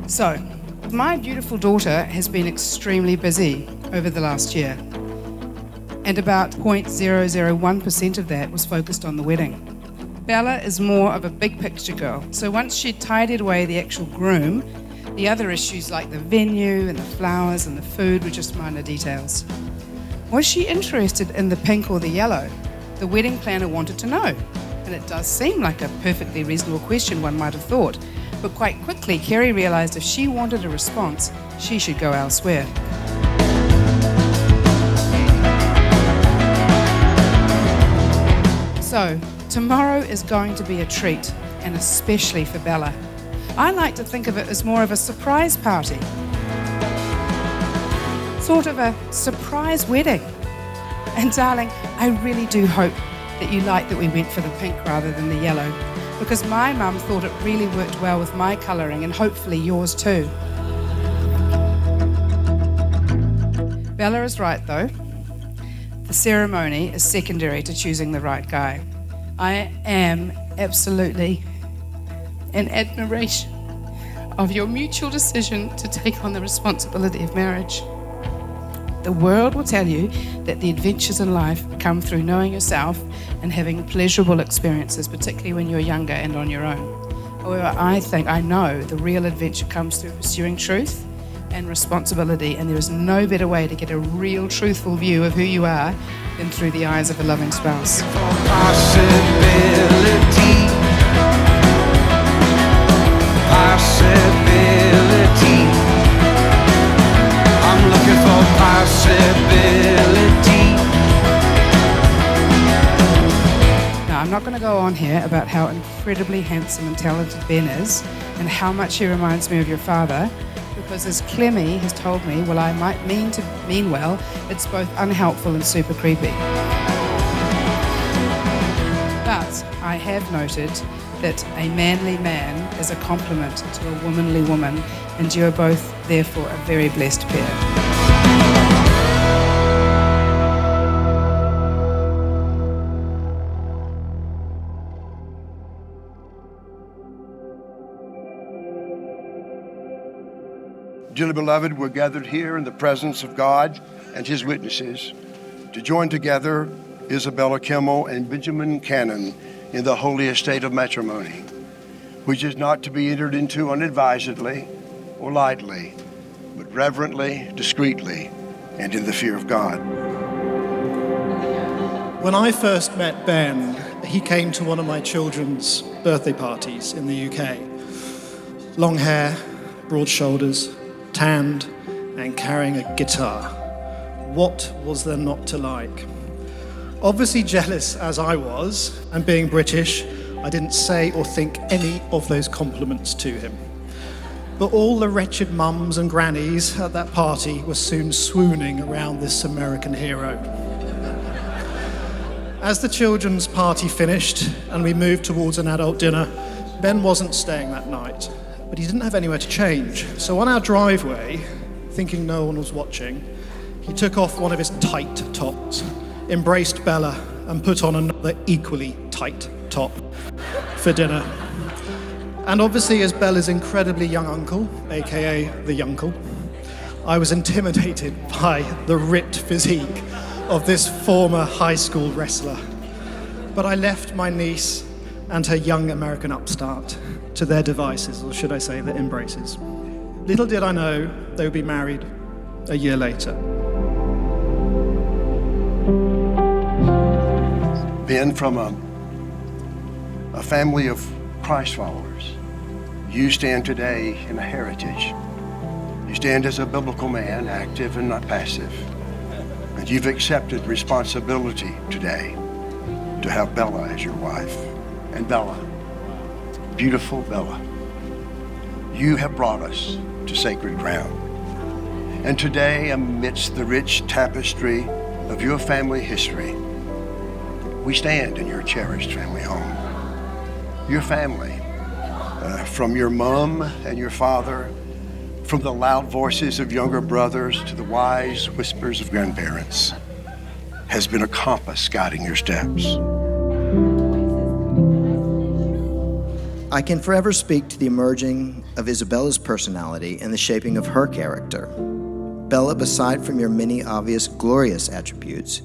So, my beautiful daughter has been extremely busy over the last year, and about 0.001% of that was focused on the wedding. Bella is more of a big picture girl, so once she'd tidied away the actual groom, the other issues like the venue and the flowers and the food were just minor details. Was she interested in the pink or the yellow? The wedding planner wanted to know, and it does seem like a perfectly reasonable question, one might have thought. But quite quickly, Kerry realised if she wanted a response, she should go elsewhere. So, tomorrow is going to be a treat, and especially for Bella. I like to think of it as more of a surprise party. Sort of a surprise wedding. And darling, I really do hope that you like that we went for the pink rather than the yellow, because my mum thought it really worked well with my colouring, and hopefully yours too. Bella is right though. The ceremony is secondary to choosing the right guy. I am absolutely in admiration of your mutual decision to take on the responsibility of marriage. The world will tell you that the adventures in life come through knowing yourself and having pleasurable experiences, particularly when you're younger and on your own. However, I know the real adventure comes through pursuing truth and responsibility, and there is no better way to get a real truthful view of who you are than through the eyes of a loving spouse. I'm looking for possibility. Now, I'm not going to go on here about how incredibly handsome and talented Ben is and how much he reminds me of your father, because as Clemmy has told me, well, I might mean well, it's both unhelpful and super creepy. But I have noted that a manly man is a compliment to a womanly woman, and you are both, therefore, a very blessed pair. Dearly beloved, we're gathered here in the presence of God and His witnesses to join together Isabella Kimmel and Benjamin Cannon in the holy estate of matrimony, which is not to be entered into unadvisedly or lightly, but reverently, discreetly, and in the fear of God. When I first met Ben, he came to one of my children's birthday parties in the UK. Long hair, broad shoulders, tanned, and carrying a guitar. What was there not to like? Obviously jealous as I was, and being British, I didn't say or think any of those compliments to him. But all the wretched mums and grannies at that party were soon swooning around this American hero. As the children's party finished and we moved towards an adult dinner, Ben wasn't staying that night, but he didn't have anywhere to change. So on our driveway, thinking no one was watching, he took off one of his tight tops, embraced Bella, and put on another equally tight top for dinner. And obviously, as Bella's incredibly young uncle, aka the Yunkle, I was intimidated by the ripped physique of this former high school wrestler. But I left my niece and her young American upstart to their devices, or should I say their embraces. Little did I know they would be married a year later. Ben, from a family of Christ followers, you stand today in a heritage. You stand as a biblical man, active and not passive. And you've accepted responsibility today to have Bella as your wife. And Bella, beautiful Bella, you have brought us to sacred ground. And today, amidst the rich tapestry of your family history, we stand in your cherished family home. Your family, from your mom and your father, from the loud voices of younger brothers to the wise whispers of grandparents, has been a compass guiding your steps. I can forever speak to the emerging of Isabella's personality and the shaping of her character. Bella, aside from your many obvious glorious attributes,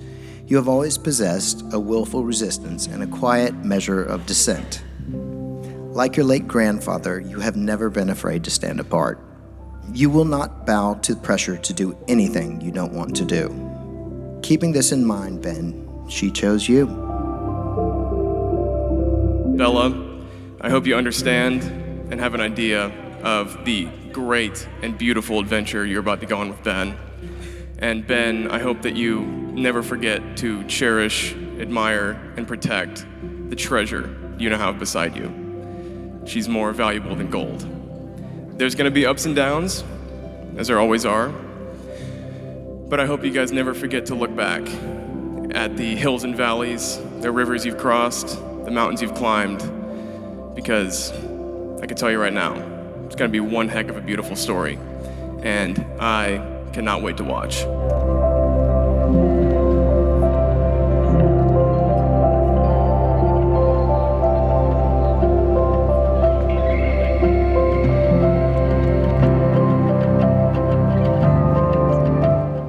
you have always possessed a willful resistance and a quiet measure of dissent. Like your late grandfather, you have never been afraid to stand apart. You will not bow to pressure to do anything you don't want to do. Keeping this in mind, Ben, she chose you. Bella, I hope you understand and have an idea of the great and beautiful adventure you're about to go on with Ben. And Ben, I hope that you never forget to cherish, admire, and protect the treasure you now have beside you. She's more valuable than gold. There's gonna be ups and downs, as there always are, but I hope you guys never forget to look back at the hills and valleys, the rivers you've crossed, the mountains you've climbed, because I can tell you right now, it's gonna be one heck of a beautiful story, and I cannot wait to watch.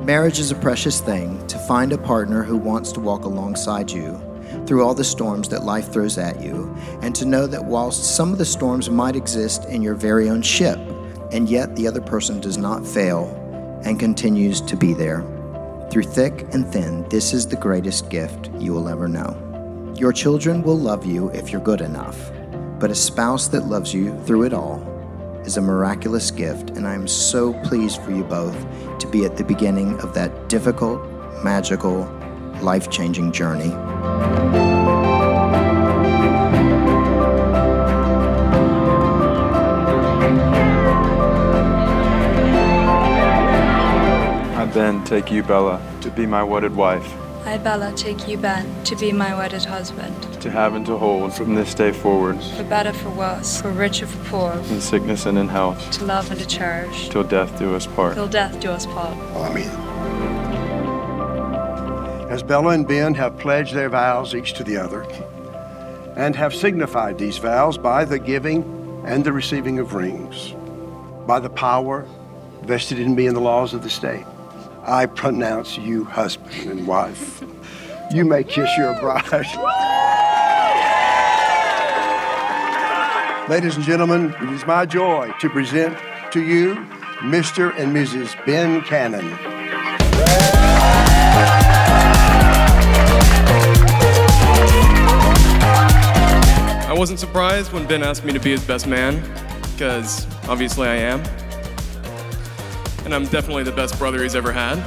Marriage is a precious thing. To find a partner who wants to walk alongside you through all the storms that life throws at you, and to know that whilst some of the storms might exist in your very own ship, and yet the other person does not fail and continues to be there. Through thick and thin, this is the greatest gift you will ever know. Your children will love you if you're good enough, but a spouse that loves you through it all is a miraculous gift, and I am so pleased for you both to be at the beginning of that difficult, magical, life-changing journey. I, Ben, take you, Bella, to be my wedded wife, I, Bella, take you, Ben, to be my wedded husband, to have and to hold from this day forward, for better, for worse, for rich or for poor, in sickness and in health, to love and to cherish, till death do us part. till death do us part. Amen. As Bella and Ben have pledged their vows each to the other, and have signified these vows by the giving and the receiving of rings, by the power vested in me in the laws of the state, I pronounce you husband and wife. You may kiss your bride. Ladies and gentlemen, it is my joy to present to you Mr. and Mrs. Ben Cannon. I wasn't surprised when Ben asked me to be his best man, because obviously I am. And I'm definitely the best brother he's ever had.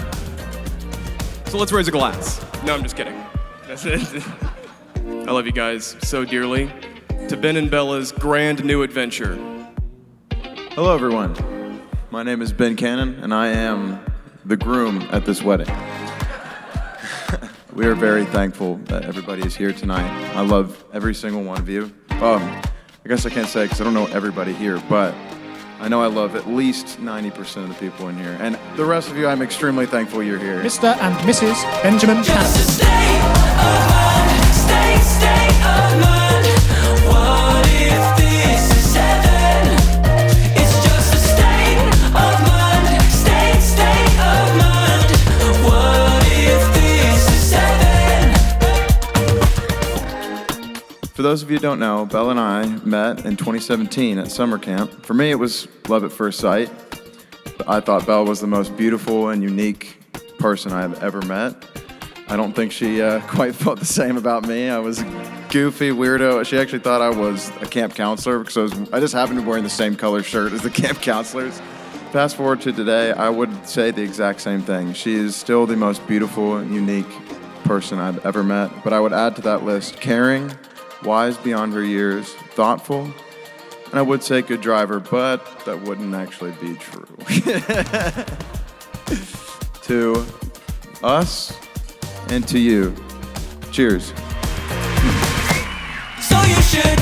So let's raise a glass. No, I'm just kidding. That's it. I love you guys so dearly. To Ben and Bella's grand new adventure. Hello, everyone. My name is Ben Cannon, and I am the groom at this wedding. We are very thankful that everybody is here tonight. I love every single one of you. I guess I can't say because I don't know everybody here, but I know I love at least 90% of the people in here. And the rest of you, I'm extremely thankful you're here. Mr. and Mrs. Benjamin Just a Cannon. state of mind, state of mind. What if this is heaven? It's just a state of mind, state of mind. What if this is heaven? For those of you who don't know, Bella and I met in 2017 at summer camp. For me, it was love at first sight. I thought Bella was the most beautiful and unique person I have ever met. I don't think she quite felt the same about me. I was a goofy weirdo. She actually thought I was a camp counselor because I just happened to be wearing the same color shirt as the camp counselors. Fast forward to today, I would say the exact same thing. She is still the most beautiful and unique person I've ever met. But I would add to that list caring, wise beyond her years, thoughtful, and I would say good driver, but that wouldn't actually be true. To us and to you, cheers. So you should